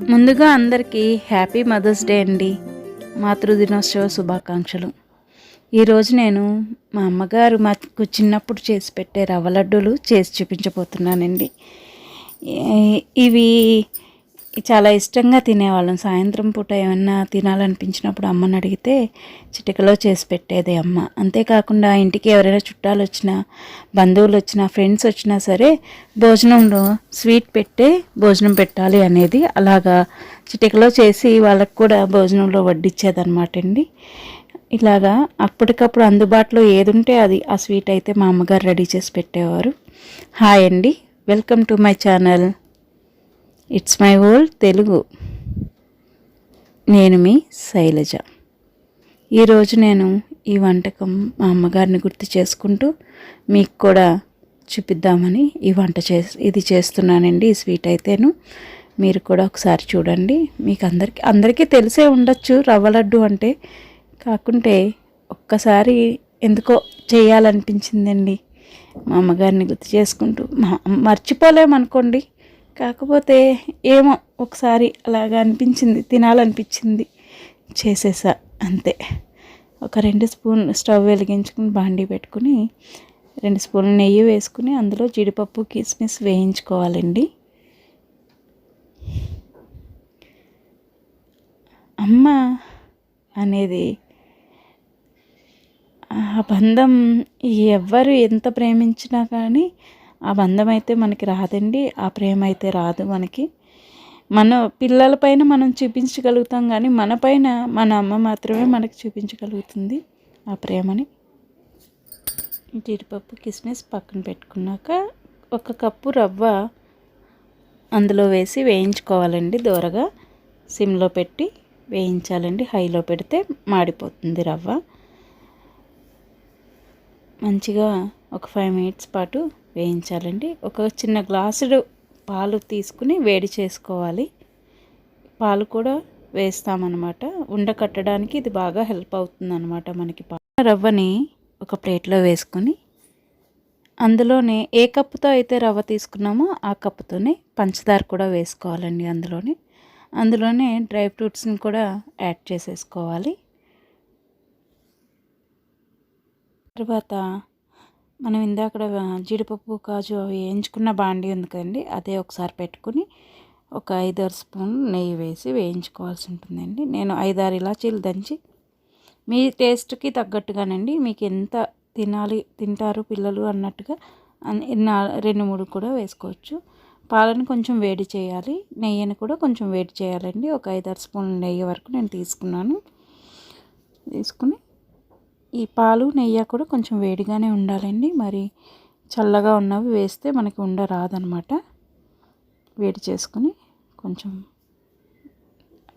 ముందుగా అందరికీ happy mother's day అండి. మాతృదినోత్సవ శుభాకాంక్షలు. ఈరోజు నేను మా అమ్మగారు మాకు చిన్నప్పుడు చేసి పెట్టే రవ్వ లడ్డూలు చేసి చూపించబోతున్నానండి. ఇవి చాలా ఇష్టంగా తినేవాళ్ళం. సాయంత్రం పూట ఏమన్నా తినాలనిపించినప్పుడు అమ్మని అడిగితే చిటికలో చేసి పెట్టేది అమ్మ. అంతేకాకుండా ఇంటికి ఎవరైనా చుట్టాలు వచ్చినా, బంధువులు వచ్చినా, ఫ్రెండ్స్ వచ్చినా సరే భోజనంలో స్వీట్ పెట్టే భోజనం పెట్టాలి అనేది అలాగా చిటికలో చేసి వాళ్ళకు కూడా భోజనంలో వడ్డిచ్చేదన్నమాట అండి. ఇలాగా అప్పటికప్పుడు అందుబాటులో ఏది ఉంటే అది ఆ స్వీట్ అయితే మా అమ్మగారు రెడీ చేసి పెట్టేవారు. హాయ్ అండి, welcome to my channel. It's my world Telugu. నేను మీ శైలజ. ఈరోజు నేను ఈ వంటకం మా అమ్మగారిని గుర్తు చేసుకుంటూ మీకు కూడా చూపిద్దామని ఈ వంట ఇది చేస్తున్నానండి. ఈ స్వీట్ అయితేను మీరు కూడా ఒకసారి చూడండి. మీకు అందరికీ తెలిసే ఉండొచ్చు రవ్వ లడ్డు అంటే. కాకుంటే ఒక్కసారి ఎందుకో చేయాలనిపించిందండి. మా అమ్మగారిని గుర్తు చేసుకుంటూ మర్చిపోలేమనుకోండి. కాకపోతే ఏమో ఒకసారి అలాగా అనిపించింది, తినాలనిపించింది, చేసేసా అంతే. ఒక 2 స్పూన్లు స్టవ్ వెలిగించుకుని బాండీ పెట్టుకుని 2 స్పూన్లు నెయ్యి వేసుకుని అందులో జీడిపప్పు కిస్మిస్ వేయించుకోవాలండి. అమ్మ అనేది ఆ బంధం ఎవ్వరు ఎంత ప్రేమించినా కానీ ఆ బంధం అయితే మనకి రాదండి. ఆ ప్రేమ అయితే రాదు మనకి. మన పిల్లలపైన మనం చూపించగలుగుతాం కానీ మన పైన మన అమ్మ మాత్రమే మనకి చూపించగలుగుతుంది ఆ ప్రేమని. జీడిపప్పు కిస్మిస్ పక్కన పెట్టుకున్నాక 1 కప్పు రవ్వ అందులో వేసి వేయించుకోవాలండి. దోరగా సిమ్లో పెట్టి వేయించాలండి. హైలో పెడితే మాడిపోతుంది రవ్వ. మంచిగా ఒక 5 మినిట్స్ పాటు వేయించాలండి. ఒక చిన్న గ్లాసుడు పాలు తీసుకుని వేడి చేసుకోవాలి. పాలు కూడా వేస్తామన్నమాట. ఉండకట్టడానికి ఇది బాగా హెల్ప్ అవుతుంది అన్నమాట మనకి. రవ్వని ఒక ప్లేట్లో వేసుకొని అందులోనే ఏ కప్పుతో అయితే రవ్వ తీసుకున్నామో ఆ కప్పుతోనే పంచదార కూడా వేసుకోవాలండి. అందులోనే డ్రై ఫ్రూట్స్ని కూడా యాడ్ చేసేసుకోవాలి. తర్వాత మనం ఇందాక జీడిపప్పు కాజు అవి వేయించుకున్న బాండీ ఉంది కదండి, అదే ఒకసారి పెట్టుకుని ఒక 5-6 స్పూన్లు నెయ్యి వేసి వేయించుకోవాల్సి ఉంటుందండి. నేను 5-6 ఇలాచీలు దంచి మీ టేస్ట్కి తగ్గట్టుగానండి, మీకు ఎంత తింటారు పిల్లలు అన్నట్టుగా 2-3 కూడా వేసుకోవచ్చు. పాలను కొంచెం వేడి చేయాలి, నెయ్యిని కూడా కొంచెం వేడి చేయాలండి. ఒక 5-6 స్పూన్ల నెయ్యి వరకు నేను తీసుకుని ఈ పాలు నెయ్యి కూడా కొంచెం వేడిగానే ఉండాలండి. మరి చల్లగా ఉన్నవి వేస్తే మనకి రాదనమాట. వేడి చేసుకుని కొంచెం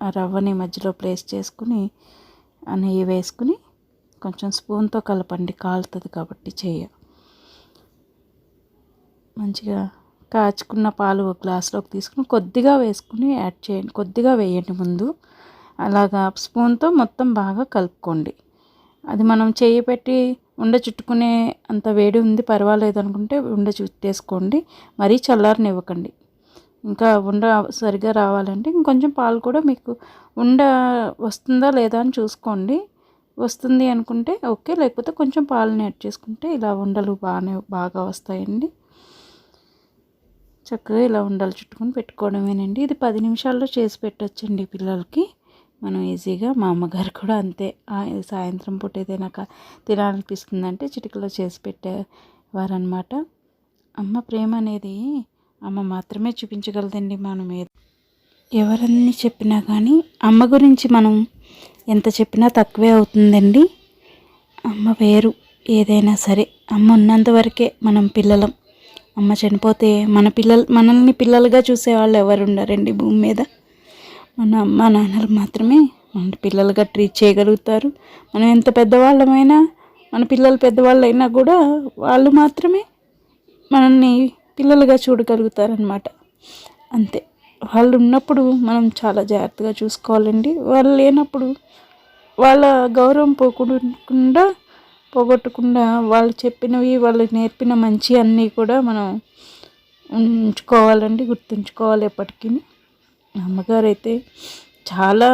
ఆ రవ్వని మధ్యలో ప్లేస్ చేసుకుని ఆ నెయ్యి వేసుకుని కొంచెం స్పూన్తో కలపండి, కాలుతుంది కాబట్టి మంచిగా కాచుకున్న పాలు ఒక గ్లాస్లోకి తీసుకుని కొద్దిగా వేసుకుని యాడ్ చేయండి. కొద్దిగా వేయండి ముందు. అలాగా స్పూన్తో మొత్తం బాగా కలుపుకోండి. అది మనం చేయి పెట్టి చుట్టుకునే అంత వేడి ఉంది పర్వాలేదు అనుకుంటే చుట్టేసుకోండి. మరీ చల్లారనివ్వకండి. ఇంకా సరిగా రావాలంటే ఇంకొంచెం పాలు కూడా మీకు వస్తుందా లేదా అని చూసుకోండి. వస్తుంది అనుకుంటే ఓకే, లేకపోతే కొంచెం పాలను యాడ్ చేసుకుంటే ఇలా ఉండలు బాగా వస్తాయండి. చక్కగా ఇలా ఉండలు చుట్టుకొని పెట్టుకోవడమేనండి. ఇది 10 నిమిషాల్లో చేసి పెట్టొచ్చండి పిల్లలకి. మనం ఈజీగా. మా అమ్మగారు కూడా అంతే. సాయంత్రం పూట ఏదైనా తినాలనిపిస్తుందంటే చిటికలో చేసి పెట్టేవారనమాట. అమ్మ ప్రేమ అనేది అమ్మ మాత్రమే చూపించగలదండి. మనం ఎవరన్నీ చెప్పినా కానీ అమ్మ గురించి మనం ఎంత చెప్పినా తక్కువే అవుతుందండి. అమ్మ వేరు. ఏదైనా సరే అమ్మ ఉన్నంత వరకే మనం పిల్లలం. అమ్మ చనిపోతే మనల్ని పిల్లలుగా చూసేవాళ్ళు ఎవరు ఉండరండి భూమి మీద. మన అమ్మ నాన్నలు మాత్రమే మన పిల్లలుగా ట్రీట్ చేయగలుగుతారు. మనం ఎంత పెద్దవాళ్ళమైనా, మన పిల్లలు పెద్దవాళ్ళు అయినా కూడా వాళ్ళు మాత్రమే మనల్ని పిల్లలుగా చూడగలుగుతారనమాట. అంతే. వాళ్ళు ఉన్నప్పుడు మనం చాలా జాగ్రత్తగా చూసుకోవాలండి. వాళ్ళు లేనప్పుడు వాళ్ళ గౌరవం పోగొట్టకుండా వాళ్ళు చెప్పినవి, వాళ్ళు నేర్పిన మంచి అన్నీ కూడా మనం ఉంచుకోవాలండి, గుర్తుంచుకోవాలి ఎప్పటికీ. అమ్మగారు అయితే చాలా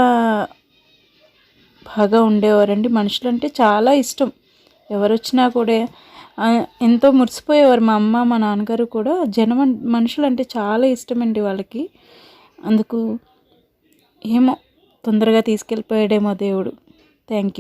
బాగా ఉండేవారండి. మనుషులంటే చాలా ఇష్టం. ఎవరొచ్చినా కూడా ఎంతో మురిసిపోయేవారు. మా అమ్మ మా నాన్నగారు కూడా మనుషులంటే చాలా ఇష్టమండి వాళ్ళకి. అందుకు ఏమో తొందరగా తీసుకెళ్ళిపోయాడేమో దేవుడు. Thank you.